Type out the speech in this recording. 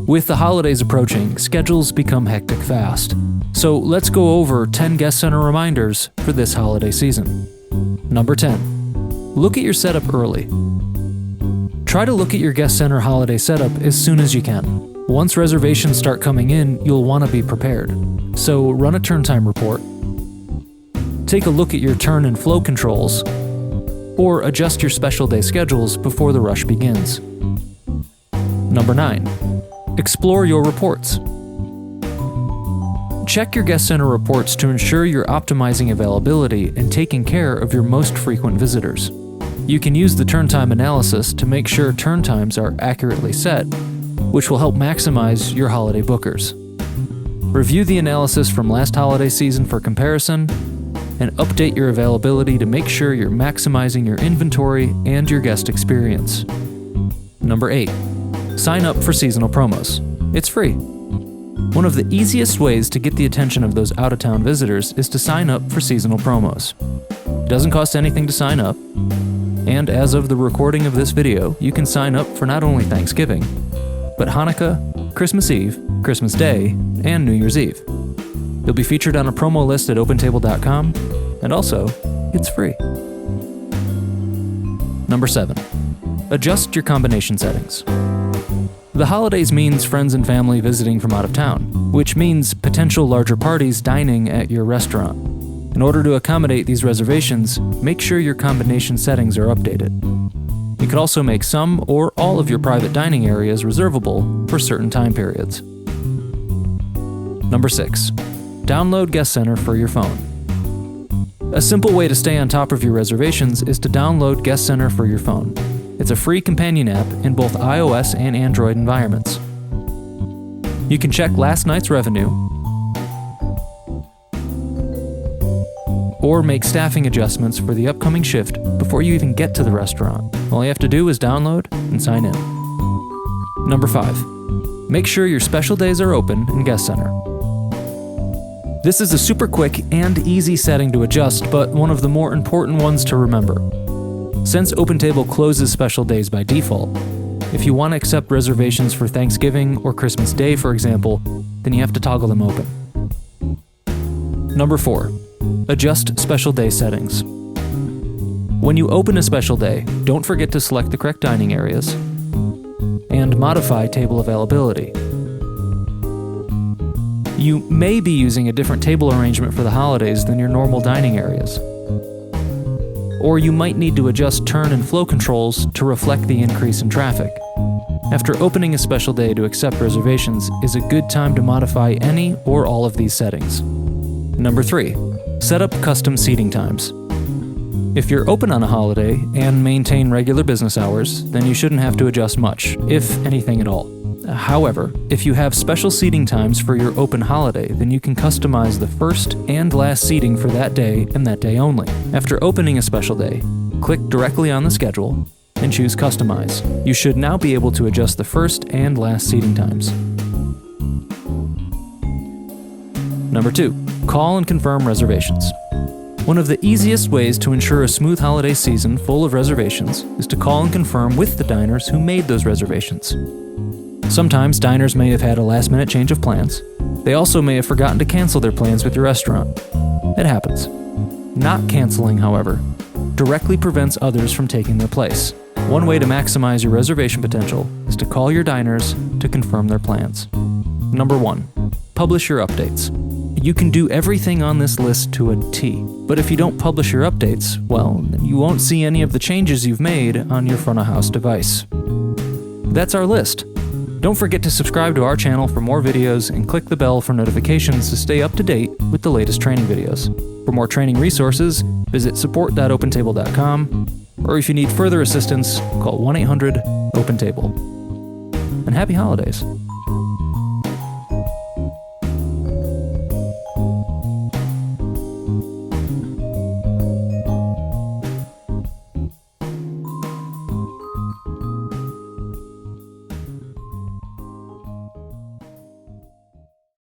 With the holidays approaching, schedules become hectic fast. So let's go over 10 GuestCenter reminders for this holiday season. Number 10. Look at your setup early. Try to look at your GuestCenter holiday setup as soon as you can. Once reservations start coming in, you'll want to be prepared. So run a turn time report. Take a look at your turn and flow controls, or adjust your special day schedules before the rush begins. Number 9. Explore your reports. Check your GuestCenter reports to ensure you're optimizing availability and taking care of your most frequent visitors. You can use the turn time analysis to make sure turn times are accurately set, which will help maximize your holiday bookers. Review the analysis from last holiday season for comparison, and update your availability to make sure you're maximizing your inventory and your guest experience. Number 8. Sign up for seasonal promos. It's free. One of the easiest ways to get the attention of those out-of-town visitors is to sign up for seasonal promos. It doesn't cost anything to sign up, and as of the recording of this video, you can sign up for not only Thanksgiving, but Hanukkah, Christmas Eve, Christmas Day, and New Year's Eve. You'll be featured on a promo list at OpenTable.com, and also, it's free. Number 7. Adjust your combination settings. The holidays means friends and family visiting from out of town, which means potential larger parties dining at your restaurant. In order to accommodate these reservations, make sure your combination settings are updated. You could also make some or all of your private dining areas reservable for certain time periods. Number 6. Download GuestCenter for your phone. A simple way to stay on top of your reservations is to download GuestCenter for your phone. It's a free companion app in both iOS and Android environments. You can check last night's revenue or make staffing adjustments for the upcoming shift before you even get to the restaurant. All you have to do is download and sign in. Number 5. Make sure your special days are open in GuestCenter. This is a super quick and easy setting to adjust, but one of the more important ones to remember. Since OpenTable closes special days by default, if you want to accept reservations for Thanksgiving or Christmas Day, for example, then you have to toggle them open. Number 4. Adjust special day settings. When you open a special day, don't forget to select the correct dining areas and modify table availability. You may be using a different table arrangement for the holidays than your normal dining areas. Or you might need to adjust turn and flow controls to reflect the increase in traffic. After opening a special day to accept reservations is a good time to modify any or all of these settings. Number 3. Set up custom seating times. If you're open on a holiday and maintain regular business hours, then you shouldn't have to adjust much, if anything at all. However, if you have special seating times for your open holiday, then you can customize the first and last seating for that day and that day only. After opening a special day, click directly on the schedule and choose Customize. You should now be able to adjust the first and last seating times. Number 2. Call and confirm reservations. One of the easiest ways to ensure a smooth holiday season full of reservations is to call and confirm with the diners who made those reservations. Sometimes diners may have had a last-minute change of plans. They also may have forgotten to cancel their plans with your restaurant. It happens. Not canceling, however, directly prevents others from taking their place. One way to maximize your reservation potential is to call your diners to confirm their plans. Number 1. Publish your updates. You can do everything on this list to a T, but if you don't publish your updates, well, you won't see any of the changes you've made on your front-of-house device. That's our list. Don't forget to subscribe to our channel for more videos and click the bell for notifications to stay up to date with the latest training videos. For more training resources, visit support.opentable.com, or if you need further assistance, call 1-800-OpenTable. And happy holidays!